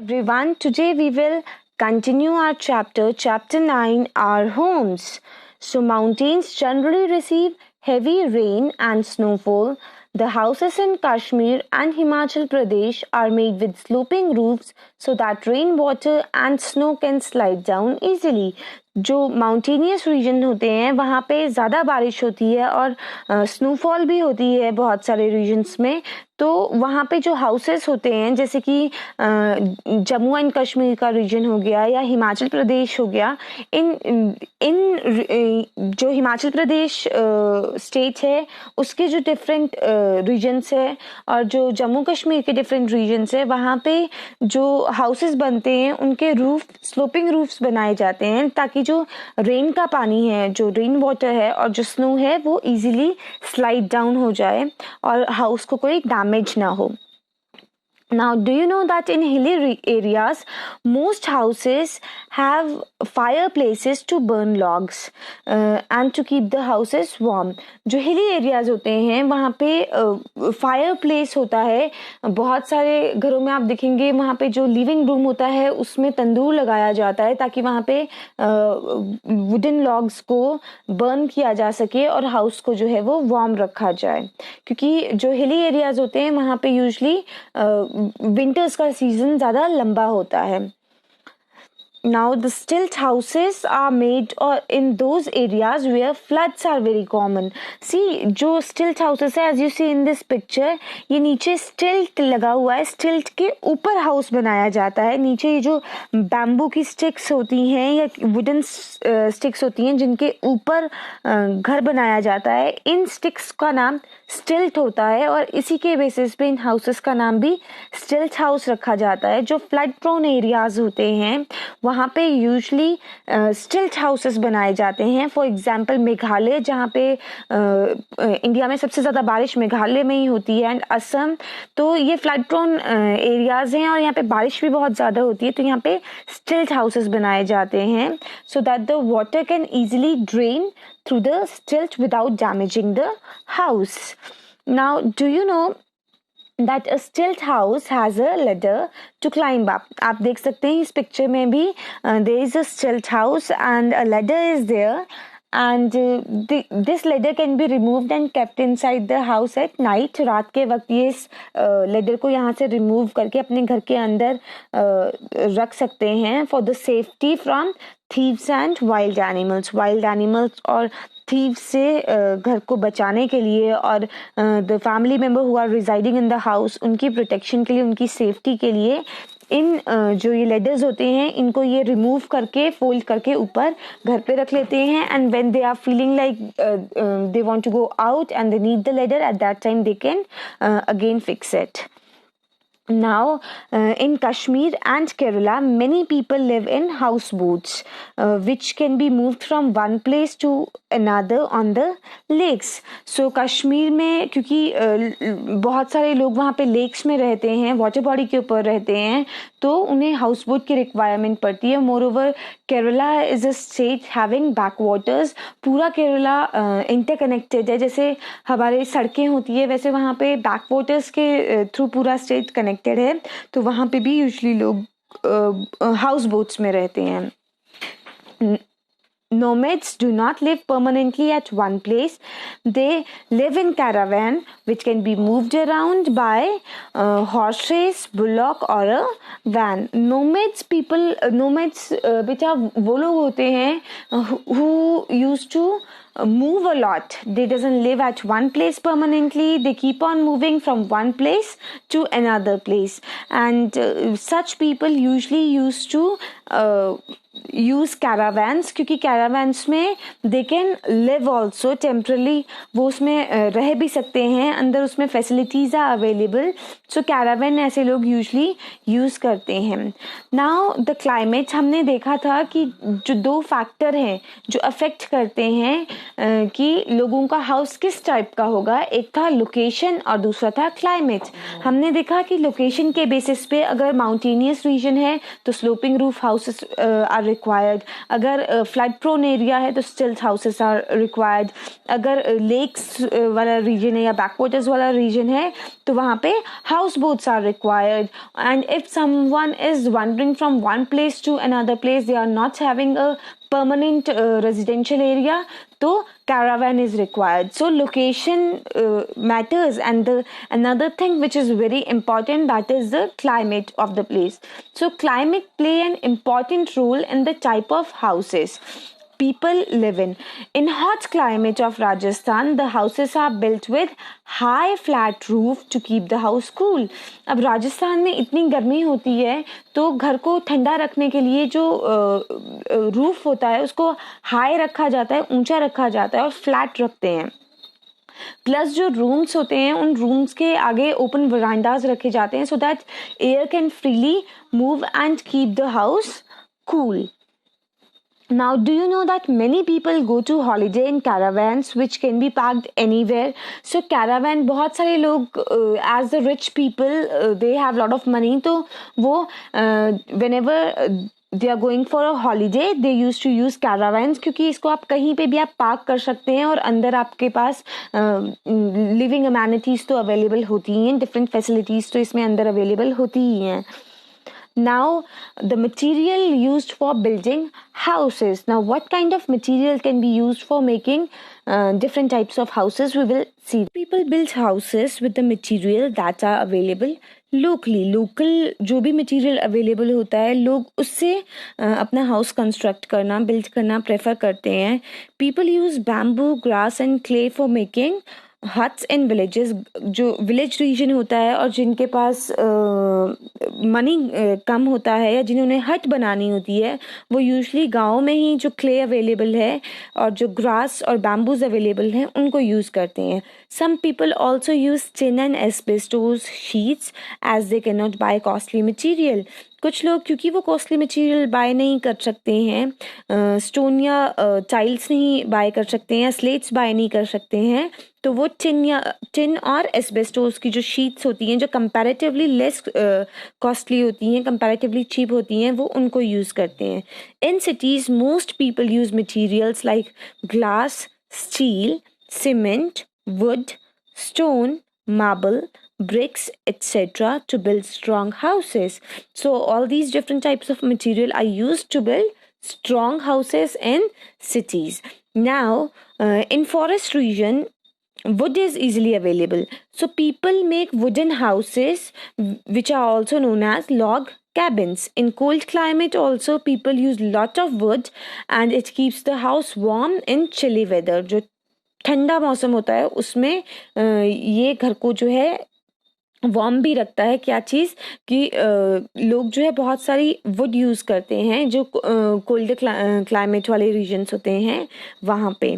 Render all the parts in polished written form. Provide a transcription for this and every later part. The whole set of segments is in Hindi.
Everyone, today we will continue our chapter 9, our homes. So, mountains generally receive heavy rain and snowfall. The houses in Kashmir and Himachal Pradesh are made with sloping roofs so that rainwater and snow can slide down easily. जो माउंटेनियस रीजन होते हैं वहाँ पे ज़्यादा बारिश होती है और स्नोफॉल भी होती है बहुत सारे रीजन्स में. तो वहाँ पे जो हाउसेस होते हैं जैसे कि जम्मू एंड कश्मीर का रीजन हो गया या हिमाचल प्रदेश हो गया, इन इन जो हिमाचल प्रदेश स्टेट है उसके जो डिफरेंट रीजन्स है और जो जम्मू कश्मीर के डिफरेंट रीजन्स है वहाँ पे जो हाउसेस बनते हैं उनके रूफ स्लोपिंग रूफ्स बनाए जाते हैं ताकि जो रेन का पानी है, जो रेन वाटर है और जो स्नो है वो इजीली स्लाइड डाउन हो जाए और हाउस को कोई डैमेज ना हो. Now, do you know that in hilly areas, most houses have fireplaces to burn logs and to keep the houses warm. जो hilly areas होते हैं वहाँ पे fireplace होता है. बहुत सारे घरों में आप देखेंगे वहाँ पे जो living room होता है उसमें तंदूर लगाया जाता है ताकि वहाँ पे wooden logs को burn किया जा सके और house को जो है वो warm रखा जाए. क्योंकि जो hilly areas होते हैं वहाँ पे usually विंटर्स का सीजन ज़्यादा लंबा होता है. Now the stilt houses are made or in those areas where floods are very common. See, जो stilt houses है as you see in this picture, ये नीचे stilt लगा हुआ है. stilt के ऊपर हाउस बनाया जाता है. नीचे ये जो बैम्बू की स्टिक्स होती हैं या वुडन स्टिक्स होती हैं जिनके ऊपर घर बनाया जाता है, इन स्टिक्स का नाम स्टिल्ट होता है और इसी के बेसिस पे इन हाउसेस का नाम भी स्टिल्ट हाउस रखा जाता है. जो फ्लड प्रोन एरियाज होते हैं वहाँ पे यूजली स्टिल्ट हाउसेस बनाए जाते हैं. फॉर एग्जांपल मेघालय, जहाँ पे इंडिया में सबसे ज़्यादा बारिश मेघालय में ही होती है, एंड असम, तो ये फ्लड प्रोन एरियाज हैं और यहाँ पे बारिश भी बहुत ज़्यादा होती है. तो यहाँ पे स्टिल्ट हाउसेस बनाए जाते हैं so that the water can easily drain through the stilt without damaging the house. Now, do you know that a stilt house has a ladder to climb up? आप देख सकते हैं इस पिक्चर में भी there is a stilt house and a ladder is there, and this ladder can be removed and kept inside the house at night. रात के वक्त ये इस ladder को यहाँ से remove करके अपने घर के अंदर रख सकते हैं for the safety from thieves and wild animals. wild animals और thieves से घर को बचाने के लिए और the family member who are residing in the house उनकी protection के लिए, उनकी safety के लिए इन जो ये लेडर्स होते हैं इनको ये रिमूव करके फोल्ड करके ऊपर घर पे रख लेते हैं. And when they are feeling like they want to go out and they need the ladder, at that time they can again fix it. Now, in Kashmir and Kerala, many people live in houseboats, which can be moved from one place to another on the lakes. So, Kashmir में क्योंकि बहुत सारे लोग वहाँ पे लेक्स में रहते हैं, वाटर बॉडी के ऊपर रहते हैं, तो उन्हें हाउस बोट की रिक्वायरमेंट पड़ती है. More over Kerala is a state having back waters. पूरा केरला इंटरकनेक्टेड है. जैसे हमारे सड़कें होती है वैसे वहाँ पे बैक वाटर्स के थ्रू पूरा स्टेट कनेक्टेड है. तो वहाँ पे भी यूजली लोग हाउस बोट्स में रहते हैं. Nomads do not live permanently at one place. They live in caravan, which can be moved around by horses, bullock or a van. Nomads बेटा वो लोग होते हैं who used to move a lot. They doesn't live at one place permanently. They keep on moving from one place to another place. And such people usually used to use caravans, क्योंकि caravans में they can live also temporarily. वो उसमें रह भी सकते हैं, अंदर उसमें facilities are available. So caravan ऐसे लोग usually use करते हैं. Now the climate, हमने देखा था कि जो दो factor हैं जो affect करते हैं कि लोगों का हाउस किस टाइप का होगा. एक था लोकेशन और दूसरा था क्लाइमेट. हमने देखा कि लोकेशन के बेसिस पे अगर माउंटेनियस रीजन है तो sloping roof houses are required. अगर फ्लड प्रोन एरिया है तो स्टिल्ट हाउसेस आर रिक्वायर्ड. अगर लेक्स वाला रीजन है या बैकवाटर्स वाला रीजन है तो वहाँ पे house boats are required. And if someone is wondering from one place to another place, they are not having a permanent residential area, so caravan is required. So location matters, and the another thing which is very important, that is the climate of the place. So climate play an important role in the type of houses people live in. In hot climate of Rajasthan, the houses are built with high flat roof to keep the house cool. अब राजस्थान में इतनी गर्मी होती है तो घर को ठंडा रखने के लिए जो रूफ होता है उसको हाई रखा जाता है, ऊंचा रखा जाता है और फ्लैट रखते हैं. प्लस जो रूम्स होते हैं उन रूम्स के आगे ओपन वरांडाज रखे जाते हैं so that air can freely move and keep the house cool. Now, do you know that many people go to holiday in caravans which can be parked anywhere? So caravan, बहुत सारे लोग as the rich people they have lot of money, तो वो whenever they are going for a holiday they used to use caravans, क्योंकि इसको आप कहीं पे भी आप पार्क कर सकते हैं और अंदर आपके पास लिविंग अमेनिटीज तो अवेलेबल होती ही हैं, डिफरेंट फैसिलिटीज तो इसमें अंदर अवेलेबल होती ही हैं. Now, the material used for building houses. Now, what kind of material can be used for making different types of houses? We will see. People build houses with the material that are available locally. Local जो भी material available होता है लोग उससे अपना house construct करना, build करना prefer करते हैं. People use bamboo, grass and clay for making huts in villages. जो विलेज रीजन होता है और जिनके पास मनी कम होता है या जिन्होंने हट बनानी होती है वो यूजुअली गाँव में ही जो क्ले अवेलेबल है और जो ग्रास और बैम्बूज अवेलेबल हैं उनको यूज़ करते हैं. Some people also use tin and asbestos sheets as they can not buy costly material. कुछ लोग क्योंकि वो कॉस्टली मटेरियल बाय नहीं कर सकते हैं, स्टोन या टाइल्स नहीं बाय कर सकते हैं या स्लेट्स बाय नहीं कर सकते हैं, तो वो टिन और एस्बेस्टोस की जो शीट्स होती हैं जो कंपैरेटिवली लेस कॉस्टली होती हैं, कंपैरेटिवली चीप होती हैं, वो उनको यूज़ करते हैं. In cities most people use materials like glass, steel, cement, wood, stone, marble, bricks, etc. to build strong houses. So all these different types of material are used to build strong houses in cities. Now, in forest region, wood is easily available. So people make wooden houses which are also known as log cabins. In cold climate also people use lot of wood and it keeps the house warm in chilly weather. जो ठंडा मौसम होता है उसमें ये घर को जो है वार्म भी रखता है. क्या चीज़ कि लोग जो है बहुत सारी वुड यूज़ करते हैं जो कोल्ड क्लाइमेट वाले रीजन्स होते हैं वहाँ पे.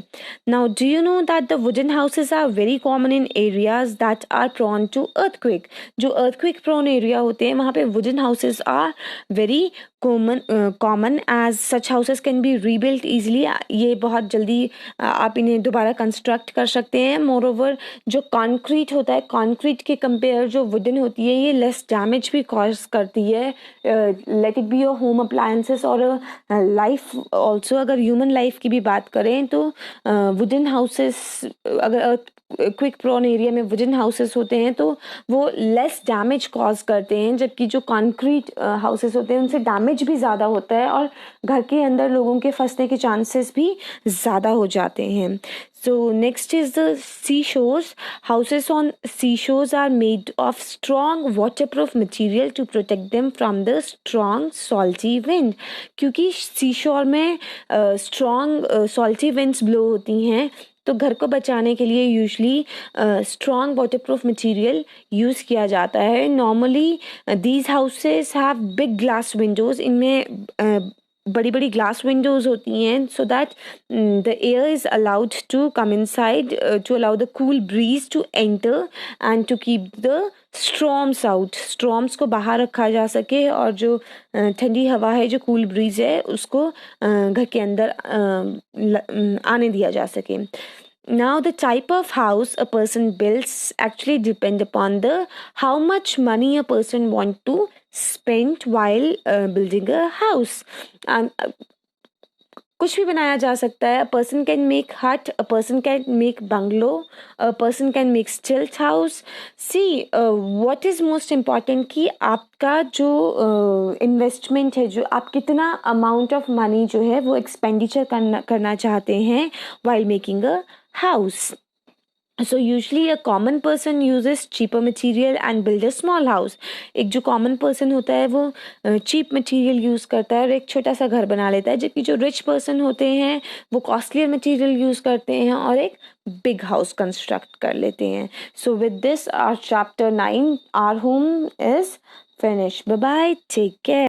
Now do you know that the wooden houses are very common in areas that are prone to earthquake. जो अर्थक्वेक प्रोन एरिया होते हैं वहाँ पे wooden houses are very common as such houses can be rebuilt easily. ये बहुत जल्दी आप इन्हें दोबारा कंस्ट्रक्ट कर सकते हैं. मोर ओवर जो कॉन्क्रीट होता है, कॉन्क्रीट के कंपेयर जो वुडन होती है ये लेस डैमेज भी कॉज करती है. Let it be your home appliances और लाइफ ऑल्सो. अगर ह्यूमन लाइफ की भी बात करें तो वुडन हाउसेस अगर क्विक प्रोन एरिया में वुडन हाउसेस होते हैं तो वो लेस डैमेज कॉज करते हैं, जबकि जो कॉन्क्रीट हाउसेस होते हैं उनसे डैमेज भी ज़्यादा होता है और घर के अंदर लोगों के फंसने के चांसेस भी ज़्यादा हो जाते हैं. So next is the seashores. Houses on seashores are made of strong waterproof material to protect them from the strong salty wind. क्योंकि seashore में strong salty winds blow होती हैं तो घर को बचाने के लिए usually strong waterproof material use किया जाता है. Normally these houses have big glass windows. इनमें बड़ी बड़ी ग्लास विंडोज होती हैं so that the air is allowed to come inside, to allow the cool breeze to enter and to keep the storms out, storms को बाहर रखा जा सके और जो ठंडी हवा है, जो कूल ब्रीज है, उसको घर के अंदर आने दिया जा सके. Now, the type of house a person builds actually depend upon the how much money a person want to spend while building a house. कुछ भी बनाया जा सकता है. A person can make hut, a person can make bungalow, a person can make stilt house. See, what is most important कि आपका जो इन्वेस्टमेंट है, जो आप कितना अमाउंट ऑफ मनी जो है वो एक्सपेंडिचर करना चाहते हैं while making a house. So usually a common person uses cheaper material and build a small house. एक जो common person होता है वो cheap material use करता है और एक छोटा सा घर बना लेता है, जबकि जो rich person होते हैं वो costlier material use करते हैं और एक big house construct कर लेते हैं. So with this our chapter 9, our home is finished. Bye bye, take care.